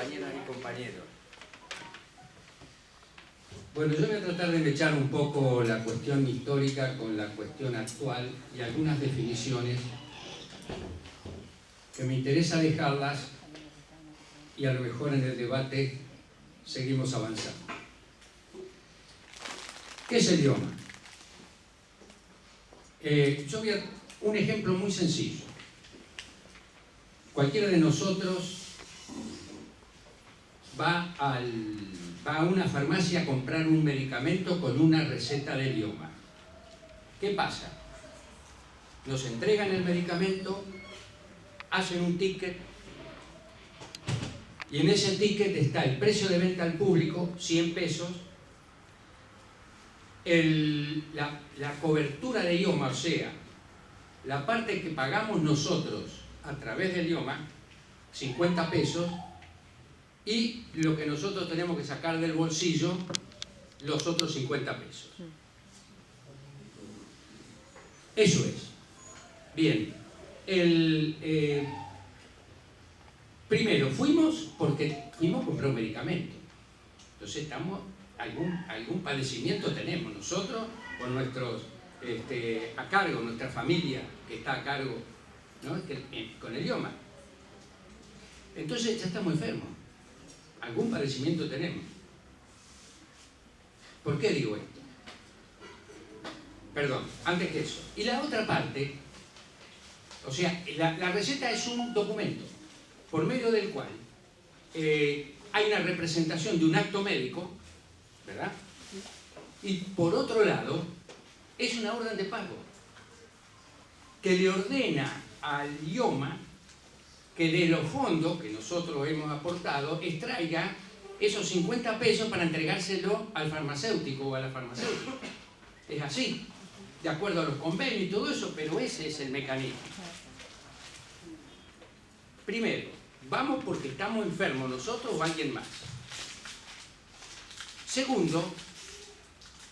compañeras y compañeros. Bueno, yo voy a tratar de mechar un poco la cuestión histórica con la cuestión actual y algunas definiciones que me interesa dejarlas y a lo mejor en el debate seguimos avanzando. ¿Qué es el idioma? Yo voy a un ejemplo muy sencillo. Cualquiera de nosotros va a una farmacia a comprar un medicamento con una receta del idioma. ¿Qué pasa? Nos entregan el medicamento, hacen un ticket y en ese ticket está el precio de venta al público, 100 pesos, la cobertura de idioma, o sea, la parte que pagamos nosotros a través del idioma, 50 pesos, y lo que nosotros tenemos que sacar del bolsillo, los otros 50 pesos. Eso es. Bien. Primero, fuimos a comprar un medicamento. Entonces algún padecimiento tenemos nosotros o nuestros a cargo, nuestra familia que está a cargo, ¿no? Con el idioma. Entonces ya estamos enfermos. Algún padecimiento tenemos. ¿Por qué digo esto? Perdón, antes que eso. Y la otra parte, o sea, la receta es un documento por medio del cual hay una representación de un acto médico, ¿verdad? Y por otro lado, es una orden de pago que le ordena al idioma que de los fondos que nosotros hemos aportado extraiga esos 50 pesos para entregárselo al farmacéutico o a la farmacéutica. Es así, de acuerdo a los convenios y todo eso, pero ese es el mecanismo. Primero, vamos porque estamos enfermos nosotros o alguien más. Segundo,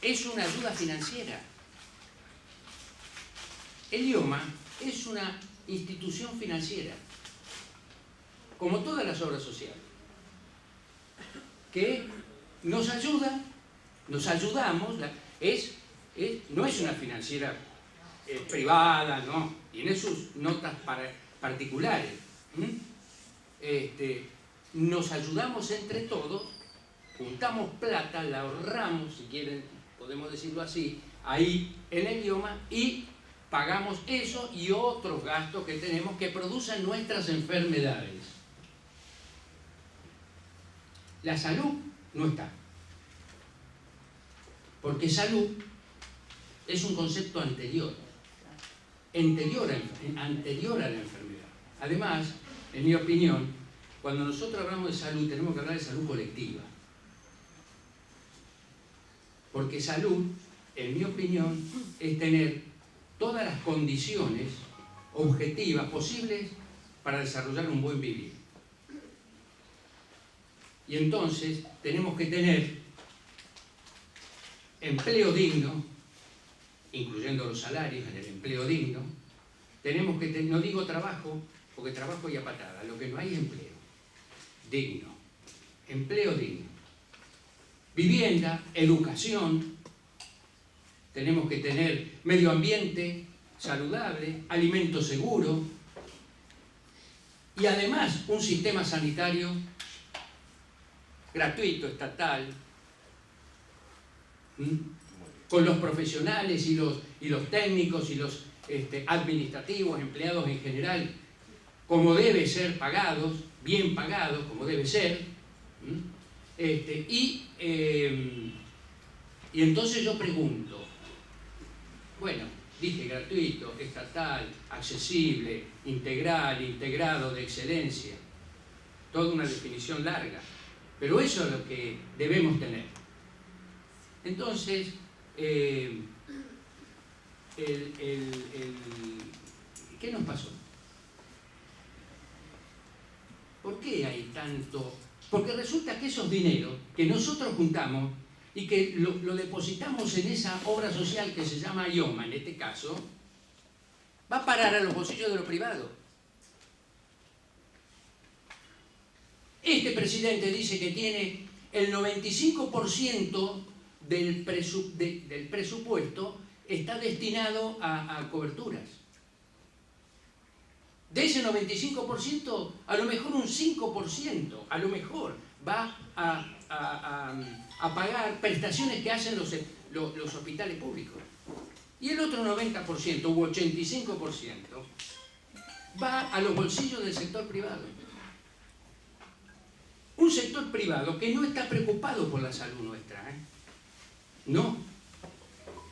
es una ayuda financiera. El idioma es una institución financiera, como todas las obras sociales, que nos ayuda, nos ayudamos, no es una financiera privada, ¿no? Tiene sus notas particulares. Nos ayudamos entre todos, juntamos plata, la ahorramos, si quieren, podemos decirlo así, ahí en el idioma y pagamos eso y otros gastos que tenemos que producen nuestras enfermedades. La salud no está. Porque salud es un concepto anterior a la enfermedad. Además, en mi opinión, cuando nosotros hablamos de salud, tenemos que hablar de salud colectiva. Porque salud, en mi opinión, es tener todas las condiciones objetivas posibles para desarrollar un buen vivir. Y entonces tenemos que tener empleo digno, incluyendo los salarios en el empleo digno. Tenemos que no digo trabajo, porque trabajo y a patada, lo que no hay es empleo digno, empleo digno. Vivienda, educación, tenemos que tener medio ambiente saludable, alimento seguro y además un sistema sanitario gratuito, estatal, con los profesionales y los técnicos y los administrativos, empleados en general, como debe ser pagados, bien pagados, como debe ser. Y entonces yo pregunto, bueno, dije gratuito, estatal, accesible, integral, integrado, de excelencia, toda una definición larga, pero eso es lo que debemos tener. Entonces, ¿qué nos pasó? ¿Por qué hay tanto? Porque resulta que esos dineros que nosotros juntamos y que lo depositamos en esa obra social que se llama idioma, en este caso, va a parar a los bolsillos de los privados. Este presidente dice que tiene el 95% del presupuesto está destinado a coberturas. De ese 95%, a lo mejor un 5%, a lo mejor va a pagar prestaciones que hacen los hospitales públicos. Y el otro 90% u 85% va a los bolsillos del sector privado. Un sector privado que no está preocupado por la salud nuestra, ¿eh? No.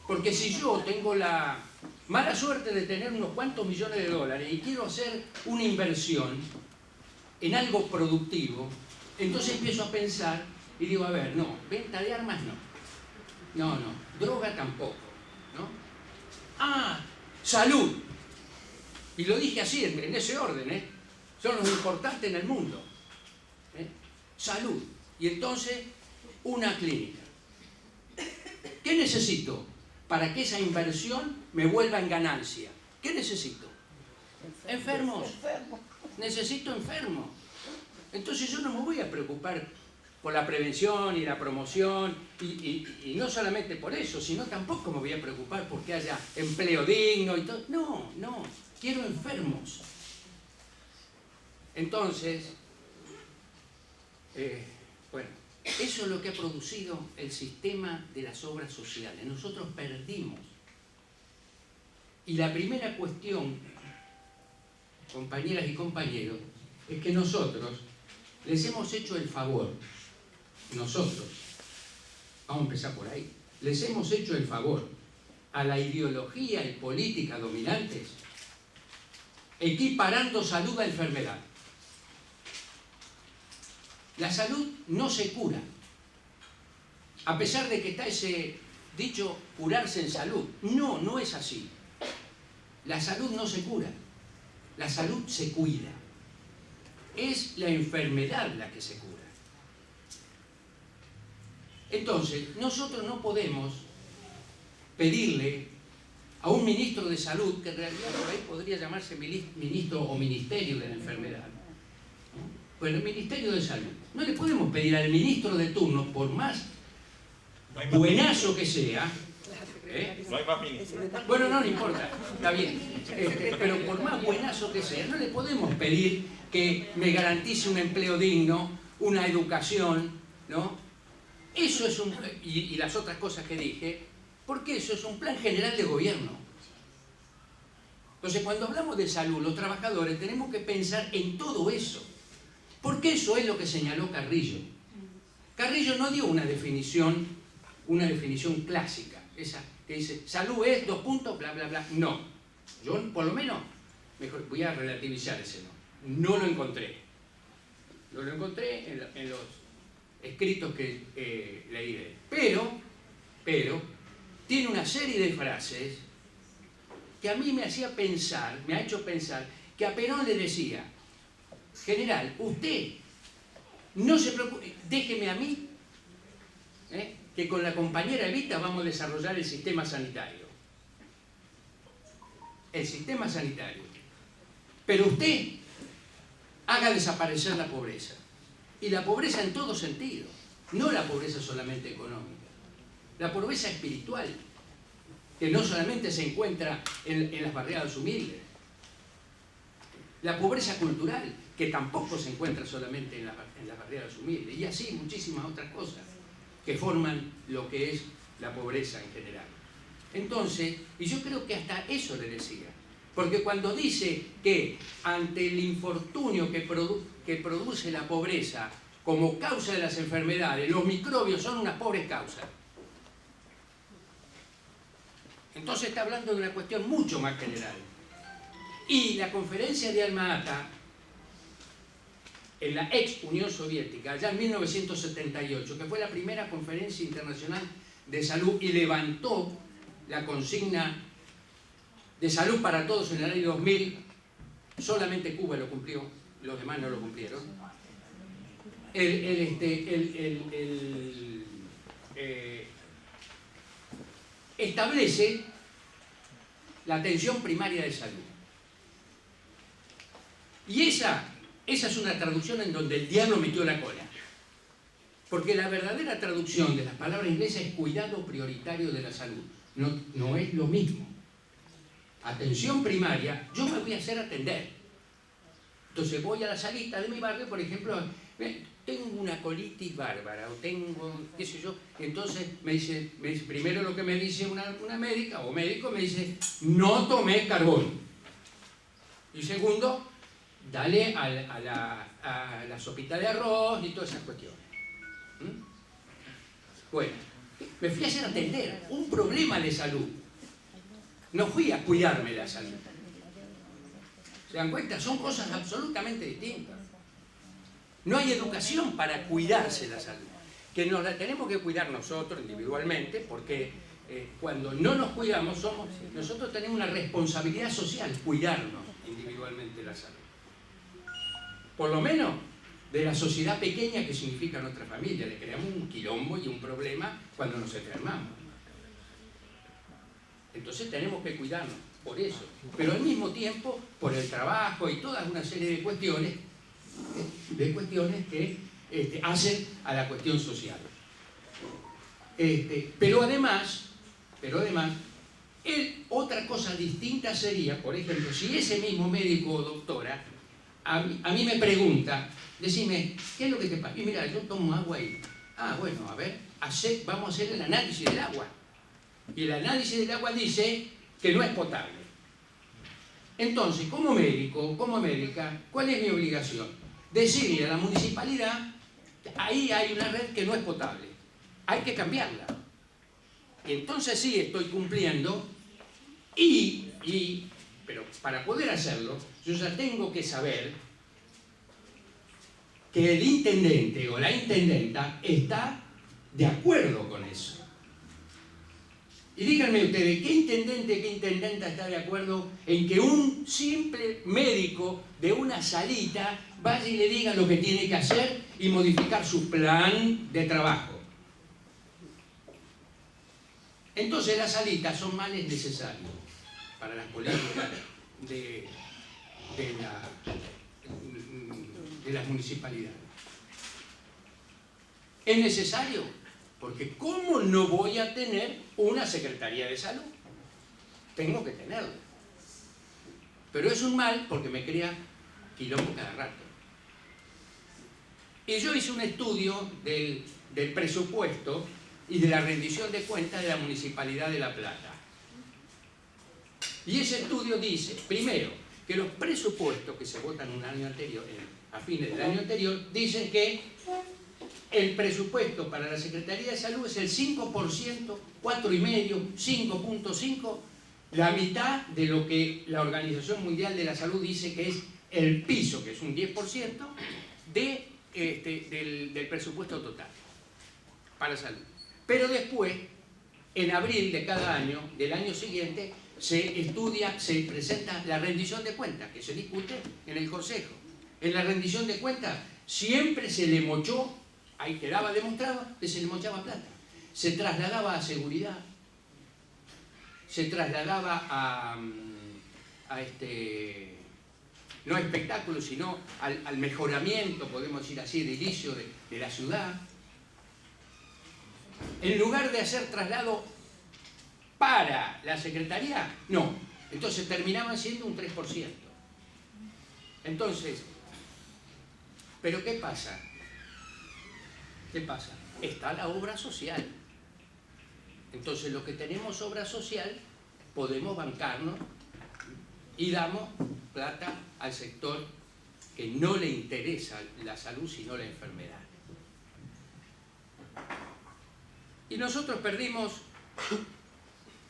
Porque si yo tengo la mala suerte de tener unos cuantos millones de dólares y quiero hacer una inversión en algo productivo, entonces empiezo a pensar y digo, a ver, no, venta de armas no. No, droga tampoco, ¿no? Ah, salud. Y lo dije así, en ese orden, ¿eh? Son los importantes en el mundo. Salud. Y entonces, una clínica. ¿Qué necesito para que esa inversión me vuelva en ganancia? ¿Qué necesito? Enfermos. Necesito enfermos. Entonces yo no me voy a preocupar por la prevención y la promoción, y no solamente por eso, sino tampoco me voy a preocupar porque haya empleo digno y todo. No, no. Quiero enfermos. Entonces, bueno, eso es lo que ha producido el sistema de las obras sociales. Nosotros perdimos. Y la primera cuestión, compañeras y compañeros, es que nosotros les hemos hecho el favor, nosotros, vamos a empezar por ahí, les hemos hecho el favor a la ideología y política dominantes, equiparando salud a enfermedad. La salud no se cura. A pesar de que está ese dicho, curarse en salud. No, no es así. La salud no se cura. La salud se cuida. Es la enfermedad la que se cura. Entonces, nosotros no podemos pedirle a un ministro de salud, que en realidad por ahí podría llamarse ministro o ministerio de la enfermedad. Bueno, el Ministerio de Salud. No le podemos pedir al ministro de turno, por más buenazo que sea, No hay más ministros. bueno, no importa, está bien, pero por más buenazo que sea, no le podemos pedir que me garantice un empleo digno, una educación, ¿no? Eso es un... y las otras cosas que dije, porque eso es un plan general de gobierno. Entonces, cuando hablamos de salud, los trabajadores tenemos que pensar en todo eso. Porque eso es lo que señaló Carrillo. Carrillo no dio una definición clásica, esa que dice, salud es, dos puntos, bla, bla, bla. No. Yo, por lo menos, mejor, voy a relativizar ese no. No lo encontré. No lo encontré en los escritos que leí de él. Pero, tiene una serie de frases que a mí me ha hecho pensar, que a Perón le decía, general, usted no se preocupe, déjeme a mí, que con la compañera Evita vamos a desarrollar el sistema sanitario. El sistema sanitario. Pero usted haga desaparecer la pobreza. Y la pobreza en todo sentido. No la pobreza solamente económica. La pobreza espiritual, que no solamente se encuentra en las barriadas humildes. La pobreza cultural, que tampoco se encuentra solamente en las barriadas humildes. Y así muchísimas otras cosas que forman lo que es la pobreza en general. Entonces, y yo creo que hasta eso le decía, porque cuando dice que ante el infortunio que produce la pobreza como causa de las enfermedades, los microbios son unas pobres causas, entonces está hablando de una cuestión mucho más general. Y la conferencia de Alma-Ata, en la ex Unión Soviética, ya en 1978, que fue la primera conferencia internacional de salud y levantó la consigna de salud para todos en el año 2000, solamente Cuba lo cumplió, los demás no lo cumplieron. Establece la atención primaria de salud. Y esa esa es una traducción en donde el diablo metió la cola. Porque la verdadera traducción de las palabras inglesas es cuidado prioritario de la salud. No es lo mismo. Atención primaria, yo me voy a hacer atender. Entonces voy a la salita de mi barrio, por ejemplo, tengo una colitis bárbara, o tengo, qué sé yo, entonces me dice primero lo que me dice una médica o médico, me dice, no tomé carbón. Y segundo, dale a la sopita de arroz y todas esas cuestiones. Bueno, me fui a hacer atender un problema de salud. No fui a cuidarme la salud. ¿Se dan cuenta? Son cosas absolutamente distintas. No hay educación para cuidarse la salud. Que nos la tenemos que cuidar nosotros individualmente, porque cuando no nos cuidamos, nosotros tenemos una responsabilidad social, cuidarnos individualmente la salud. Por lo menos de la sociedad pequeña que significa nuestra familia. Le creamos un quilombo y un problema cuando nos enfermamos. Entonces tenemos que cuidarnos por eso. Pero al mismo tiempo, por el trabajo y toda una serie de cuestiones que hacen a la cuestión social. Pero además, otra cosa distinta sería, por ejemplo, si ese mismo médico o doctora a mí me pregunta, decime, ¿qué es lo que te pasa? Y mira, yo tomo agua y... bueno, a ver, vamos a hacer el análisis del agua. Y el análisis del agua dice que no es potable. Entonces, como médico, como médica, ¿cuál es mi obligación? Decirle a la municipalidad, ahí hay una red que no es potable, hay que cambiarla. Entonces sí estoy cumpliendo pero para poder hacerlo, yo ya tengo que saber que el intendente o la intendenta está de acuerdo con eso. Y díganme ustedes, ¿qué intendente, qué intendenta está de acuerdo en que un simple médico de una salita vaya y le diga lo que tiene que hacer y modificar su plan de trabajo? Entonces las salitas son males necesarios para las políticas de las municipalidades. ¿Es necesario? Porque ¿cómo no voy a tener una Secretaría de Salud? Tengo que tenerla. Pero es un mal porque me crea quilombo cada rato. Y yo hice un estudio del presupuesto y de la rendición de cuentas de la Municipalidad de La Plata. Y ese estudio dice, primero, que los presupuestos que se votan un año anterior, a fines del año anterior, dicen que el presupuesto para la Secretaría de Salud es el 5%, 4,5%, 5,5%, la mitad de lo que la Organización Mundial de la Salud dice que es el piso, que es un 10%, del presupuesto total para salud. Pero después, en abril de cada año, del año siguiente, se presenta la rendición de cuentas, que se discute en el Consejo. En la rendición de cuentas siempre se le mochó, ahí quedaba demostrado que se le mochaba plata. Se trasladaba a seguridad, se trasladaba no a espectáculos, sino al mejoramiento, podemos decir así, edilicio de la ciudad. En lugar de hacer traslado para la Secretaría, no. Entonces terminaban siendo un 3%. Entonces, ¿pero qué pasa? ¿Qué pasa? Está la obra social. Entonces, los que tenemos obra social, podemos bancarnos y damos plata al sector que no le interesa la salud, sino la enfermedad. Y nosotros perdimos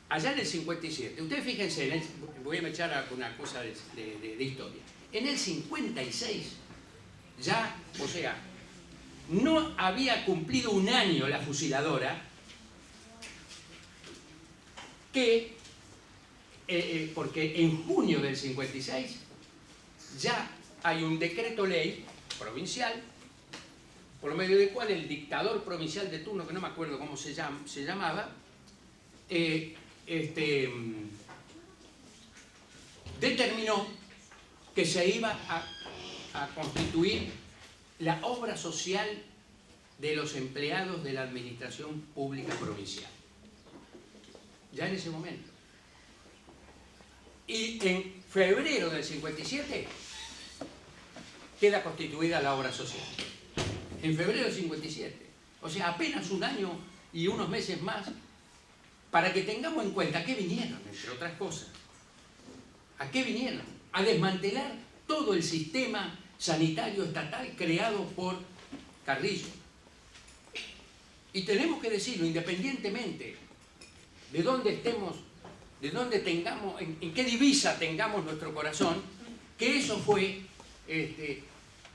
allá en el 57. Ustedes fíjense, voy a echar a una cosa de historia. En el 56, ya, o sea, no había cumplido un año la fusiladora, porque en junio del 56 ya hay un decreto ley provincial, por medio del cual el dictador provincial de turno, que no me acuerdo cómo se llamaba, determinó que se iba a a constituir la obra social de los empleados de la administración pública provincial. Ya en ese momento. Y en febrero del 57 queda constituida la obra social. En febrero del 57. O sea, apenas un año y unos meses más para que tengamos en cuenta a qué vinieron, entre otras cosas. ¿A qué vinieron? A desmantelar todo el sistema sanitario estatal creado por Carrillo. Y tenemos que decirlo, independientemente de dónde estemos, de dónde tengamos, en qué divisa tengamos nuestro corazón, que eso fue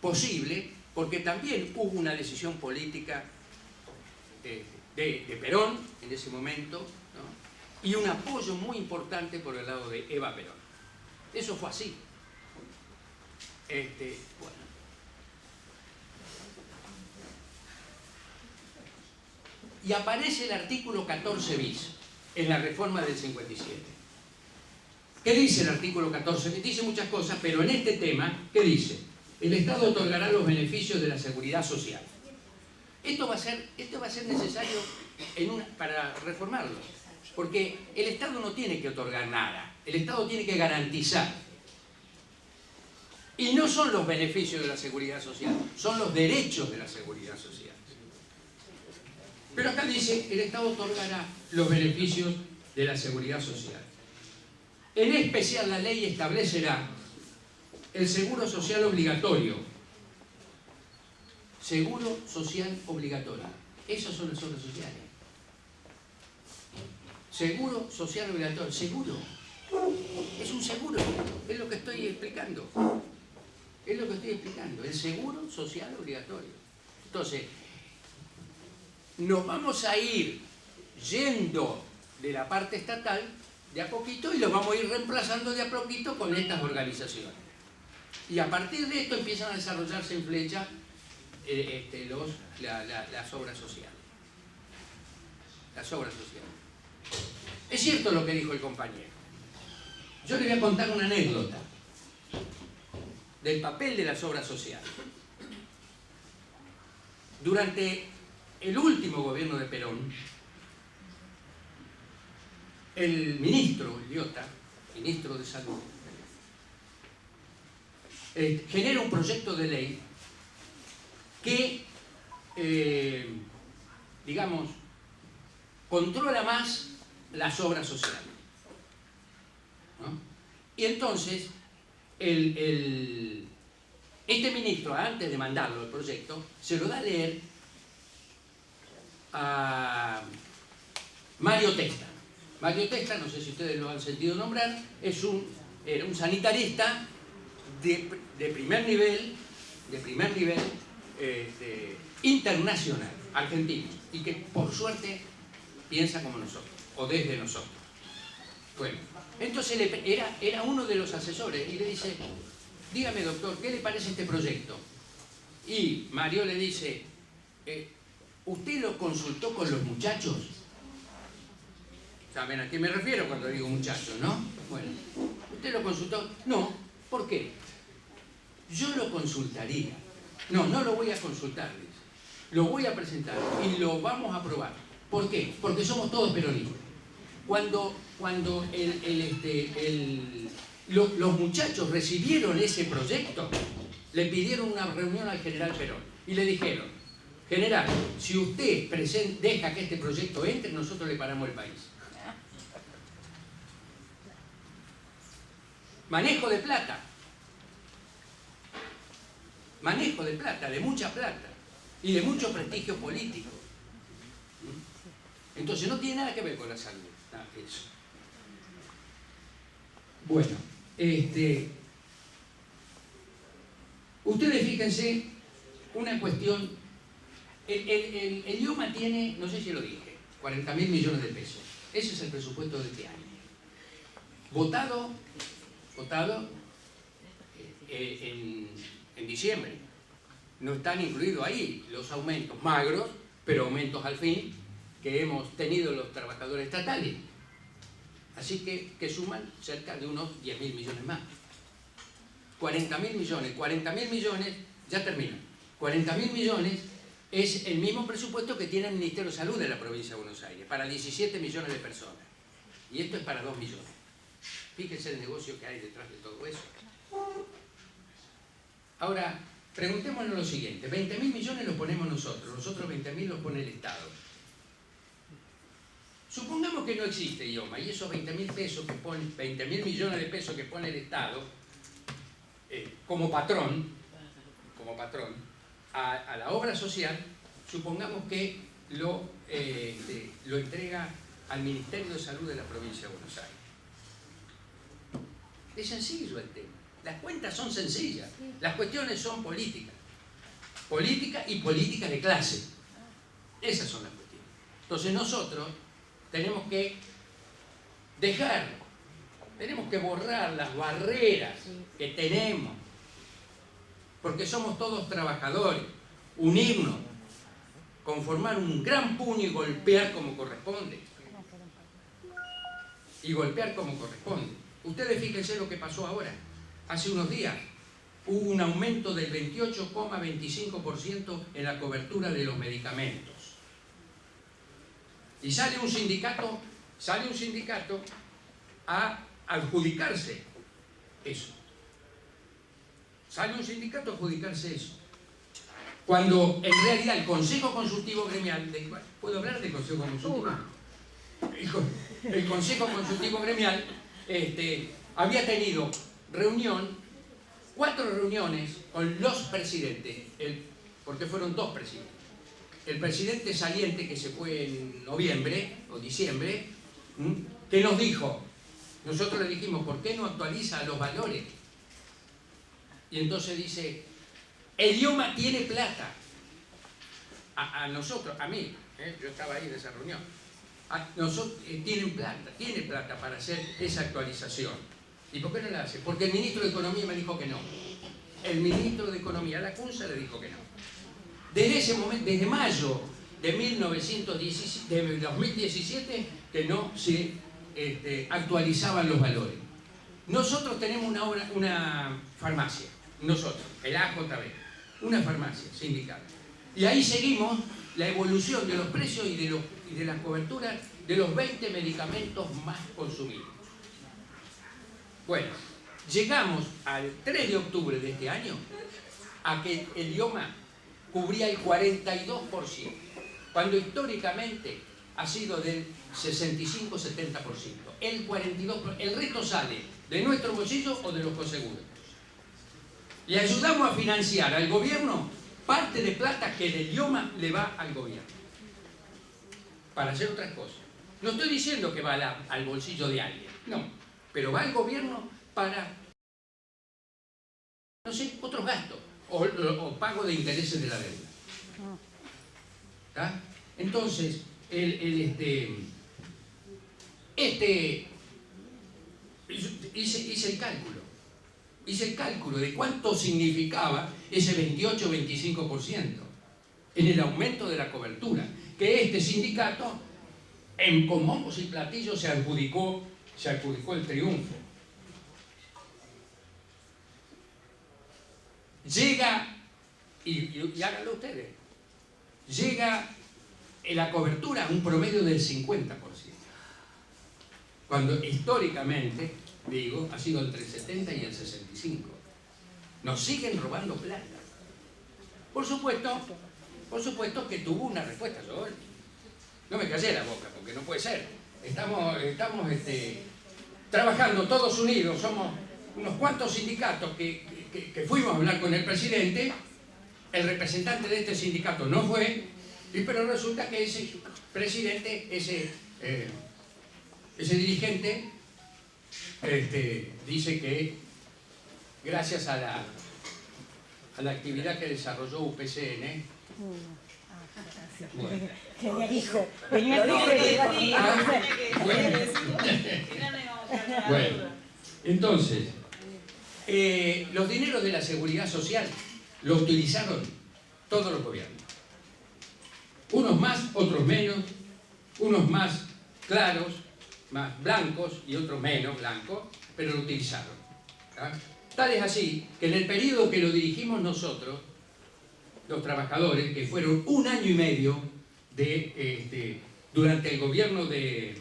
posible porque también hubo una decisión política de Perón en ese momento, ¿no? Y un apoyo muy importante por el lado de Eva Perón. Eso fue así. Bueno. Y aparece el artículo 14 bis en la reforma del 57. ¿Qué dice el artículo 14 bis? Dice muchas cosas, pero en este tema, ¿qué dice? El Estado otorgará los beneficios de la seguridad social. Esto va a ser necesario para reformarlo, porque el Estado no tiene que otorgar nada, el Estado tiene que garantizar. Y no son los beneficios de la seguridad social, son los derechos de la seguridad social. Pero acá dice, el Estado otorgará los beneficios de la seguridad social. En especial la ley establecerá el seguro social obligatorio. Seguro social obligatorio. Esas son las obras sociales. Seguro social obligatorio. Seguro. Es un seguro. Es lo que estoy explicando. Es lo que estoy explicando. El seguro social obligatorio. Entonces, nos vamos a ir yendo de la parte estatal de a poquito y lo vamos a ir reemplazando de a poquito con estas organizaciones. Y a partir de esto empiezan a desarrollarse en flecha las obras sociales. Las obras sociales. Es cierto lo que dijo el compañero. Yo le voy a contar una anécdota del papel de las obras sociales. Durante el último gobierno de Perón, el ministro Liotta, ministro de Salud, genera un proyecto de ley que, digamos, controla más las obras sociales, ¿no? Y entonces, este ministro, antes de mandarlo al proyecto, se lo da a leer a Mario Testa. Mario Testa, no sé si ustedes lo han sentido nombrar, era un sanitarista de primer nivel, internacional, argentino, y que por suerte piensa como nosotros, o desde nosotros. Bueno, entonces era uno de los asesores y le dice, dígame doctor, ¿qué le parece este proyecto? Y Mario le dice, ¿usted lo consultó con los muchachos? ¿Saben a qué me refiero cuando digo muchachos, no? Bueno, ¿usted lo consultó? No, ¿por qué? Yo lo consultaría. No, no lo voy a consultar, dice. Lo voy a presentar y lo vamos a aprobar. ¿Por qué? Porque somos todos peronistas. Cuando los muchachos recibieron ese proyecto, le pidieron una reunión al general Perón y le dijeron, general, si usted deja que este proyecto entre, nosotros le paramos el país. Manejo de plata. Manejo de plata, de mucha plata y de mucho prestigio político. Entonces no tiene nada que ver con la salud. Nada de eso. Bueno, ustedes fíjense una cuestión. El IOMA tiene, no sé si lo dije, 40.000 millones de pesos. Ese es el presupuesto de este año. Votado en diciembre. No están incluidos ahí los aumentos magros, pero aumentos al fin que hemos tenido los trabajadores estatales. Así que suman cerca de unos 10.000 millones más. 40.000 millones. 40.000 millones, ya termino. 40.000 millones es el mismo presupuesto que tiene el Ministerio de Salud de la provincia de Buenos Aires, para 17 millones de personas. Y esto es para 2 millones. Fíjense el negocio que hay detrás de todo eso. Ahora, preguntémonos lo siguiente. 20.000 millones los ponemos nosotros 20.000 los pone el Estado. Supongamos que no existe IOMA y esos 20.000 pesos que pone, 20.000 millones de pesos que pone el Estado como patrón a la obra social, supongamos que lo entrega al Ministerio de Salud de la provincia de Buenos Aires. Es sencillo el tema. Las cuentas son sencillas. Las cuestiones son políticas. Política y política de clase. Esas son las cuestiones. Entonces nosotros tenemos que borrar las barreras que tenemos, porque somos todos trabajadores, unirnos, conformar un gran puño y golpear como corresponde. Ustedes fíjense lo que pasó ahora. Hace unos días hubo un aumento del 28,25% en la cobertura de los medicamentos. Y sale un sindicato a adjudicarse eso. Cuando en realidad el Consejo Consultivo Gremial, ¿puedo hablar del Consejo Consultivo? El Consejo Consultivo Gremial había tenido 4 reuniones con los presidentes, porque fueron 2 presidentes. El presidente saliente, que se fue en noviembre o diciembre, que nos dijo, nosotros le dijimos, ¿por qué no actualiza los valores? Y entonces dice, el IOMA tiene plata. A nosotros, a mí, yo estaba ahí en esa reunión, tiene plata para hacer esa actualización. ¿Y por qué no la hace? Porque el ministro de Economía me dijo que no. El ministro de Economía, Lacunza, le dijo que no. Desde ese momento, desde mayo de 2017, que no se actualizaban los valores. Nosotros tenemos una farmacia, el AJB, una farmacia sindical. Y ahí seguimos la evolución de los precios y de la cobertura de los 20 medicamentos más consumidos. Bueno, llegamos al 3 de octubre de este año a que el IOMA cubría el 42%, cuando históricamente ha sido del 65-70%. El 42%, el resto sale de nuestro bolsillo o de los coseguros. Y ayudamos a financiar al gobierno parte de plata que del IOMA le va al gobierno para hacer otras cosas. No estoy diciendo que va al bolsillo de alguien, no, pero va al gobierno para, no sé, otros gastos o pago de intereses de la deuda. ¿Está? Entonces, hice el cálculo de cuánto significaba ese 28-25% en el aumento de la cobertura, que este sindicato con bombos y platillos se adjudicó el triunfo. Llega, y háganlo ustedes, llega la cobertura a un promedio del 50%, cuando históricamente, digo, ha sido entre el 70 y el 65%. Nos siguen robando plata. Por supuesto que tuvo una respuesta. Yo no me callé la boca, porque no puede ser. Estamos trabajando todos unidos, somos unos cuantos sindicatos que fuimos a hablar con el presidente. El representante de este sindicato no fue, pero resulta que ese presidente, ese dirigente, dice que gracias a la actividad que desarrolló UPCN, bueno, entonces, los dineros de la seguridad social los utilizaron todos los gobiernos. Unos más, otros menos, unos más claros, más blancos y otros menos blancos, pero lo utilizaron. ¿Tá? Tal es así que en el periodo que lo dirigimos nosotros, los trabajadores, que fueron 1 año y medio durante el gobierno de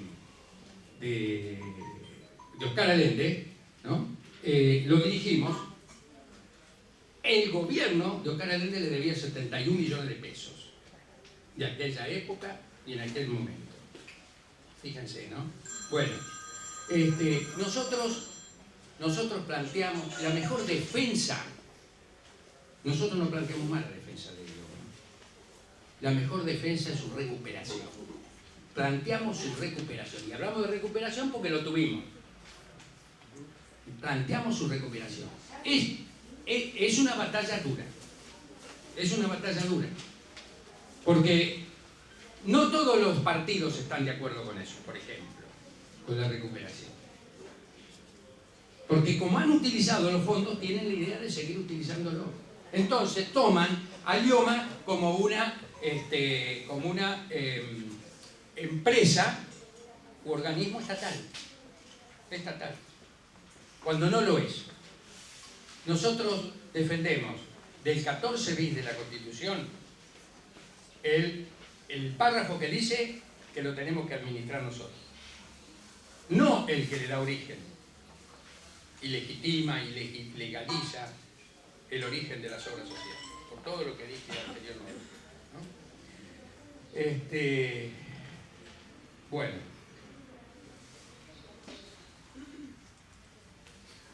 Oscar Allende, ¿no? Lo dirigimos, el gobierno de Oscar Allende le debía 71 millones de pesos de aquella época y en aquel momento. Fíjense, ¿no? Bueno, nosotros planteamos la mejor defensa. Nosotros no planteamos más la defensa del idioma. La mejor defensa es su recuperación. Planteamos su recuperación. Y hablamos de recuperación porque lo tuvimos. Planteamos su recuperación. Es una batalla dura. Es una batalla dura. Porque no todos los partidos están de acuerdo con eso, por ejemplo, con la recuperación. Porque como han utilizado los fondos, tienen la idea de seguir utilizándolo. Entonces toman al idioma como una empresa u organismo estatal. Cuando no lo es. Nosotros defendemos del 14 bis de la Constitución el párrafo que dice que lo tenemos que administrar nosotros. No el que le da origen y legitima y legaliza el origen de las obras sociales, por todo lo que dije anteriormente, ¿no? Bueno,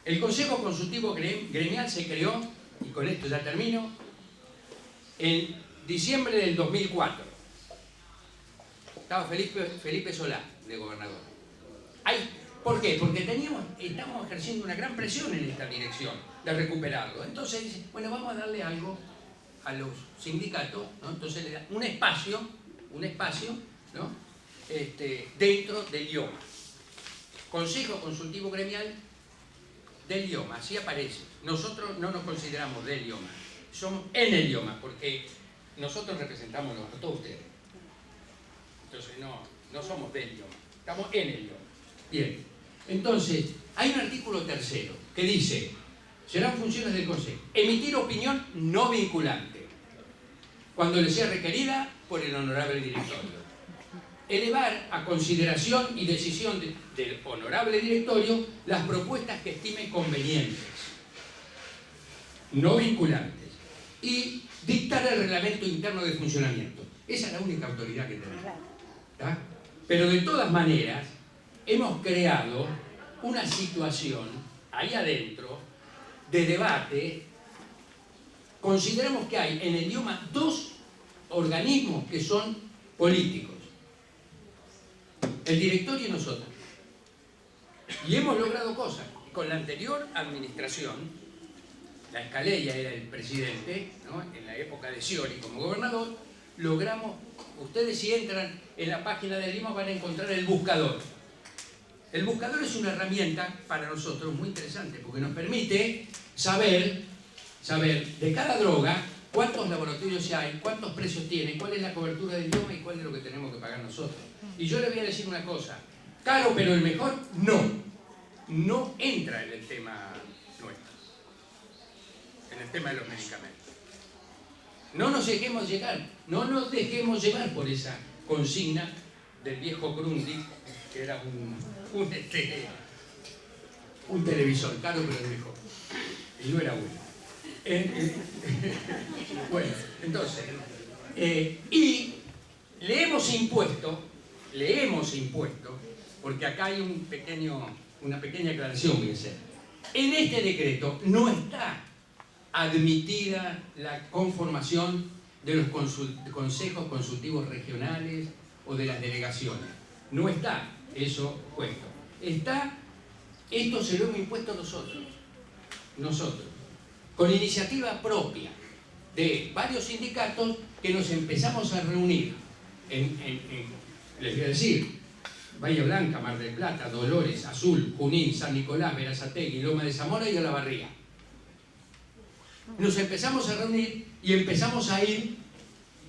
el Consejo Consultivo Gremial se creó, y con esto ya termino, en diciembre del 2004. Estaba Felipe Solá de gobernador. ¿Por qué? Porque estamos ejerciendo una gran presión en esta dirección de recuperarlo. Entonces dice, bueno, vamos a darle algo a los sindicatos, ¿no? Entonces le da un espacio, ¿no? Dentro del IOMA. Consejo Consultivo Gremial del IOMA, así aparece. Nosotros no nos consideramos del IOMA, somos en el IOMA, porque nosotros representamos a todos ustedes. Entonces no somos del IOMA, estamos en el IOMA. Bien. Entonces, hay un artículo 3º que dice, serán funciones del Consejo, emitir opinión no vinculante, cuando le sea requerida por el honorable directorio. Elevar a consideración y decisión del honorable directorio las propuestas que estime convenientes, no vinculantes, y dictar el reglamento interno de funcionamiento. Esa es la única autoridad que tenemos. ¿Tá? Pero de todas maneras, hemos creado una situación ahí adentro de debate. Consideramos que hay en el IOMA 2 organismos que son políticos: el directorio y nosotros. Y hemos logrado cosas. Con la anterior administración, la Escalella era el presidente, ¿no? En la época de Scioli como gobernador, logramos, ustedes si entran en la página del IOMA van a encontrar el buscador. El buscador es una herramienta para nosotros muy interesante porque nos permite saber de cada droga cuántos laboratorios hay, cuántos precios tiene, cuál es la cobertura del idioma y cuál es lo que tenemos que pagar nosotros. Y yo le voy a decir una cosa, caro pero el mejor, no entra en el tema nuestro, en el tema de los medicamentos. No nos dejemos llevar por esa consigna del viejo Grundy, que era un televisor caro pero el mejor, y no era bueno. Bueno, entonces, y le hemos impuesto, porque acá hay una pequeña aclaración voy a hacer. En este decreto no está admitida la conformación de los consejos consultivos regionales o de las delegaciones. No está eso puesto. Esto se lo hemos impuesto nosotros, con iniciativa propia de varios sindicatos que nos empezamos a reunir les voy a decir, Bahía Blanca, Mar del Plata, Dolores, Azul, Junín, San Nicolás, Berazategui, Loma de Zamora y Olavarría. Nos empezamos a reunir y empezamos a ir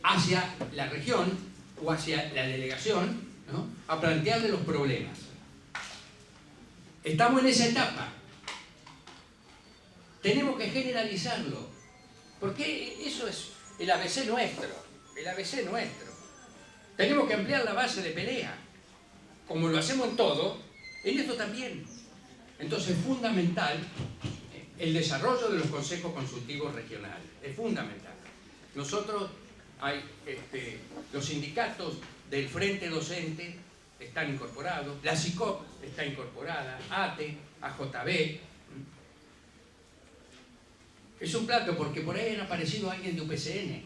hacia la región o hacia la delegación, ¿no? A plantearle los problemas. Estamos en esa etapa. tenemos que generalizarlo, porque eso es el ABC nuestro, el ABC nuestro. Tenemos que ampliar la base de pelea, como lo hacemos en todo, en esto también. Entonces es fundamental el desarrollo de los consejos consultivos regionales, es fundamental. Nosotros, los sindicatos del Frente Docente están incorporados, la SICOP está incorporada, ATE, AJB. Es un plato porque por ahí ha aparecido alguien de UPCN.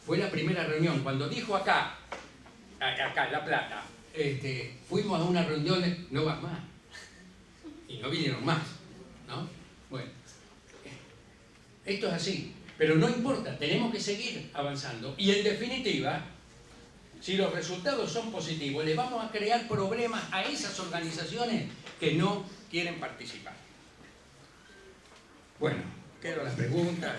Fue la primera reunión, cuando dijo acá en La Plata, fuimos a una reunión de no vas más, y no vinieron más, ¿no? Bueno, esto es así, pero no importa, tenemos que seguir avanzando, y en definitiva, si los resultados son positivos, le vamos a crear problemas a esas organizaciones que no quieren participar. Bueno, quedo las preguntas.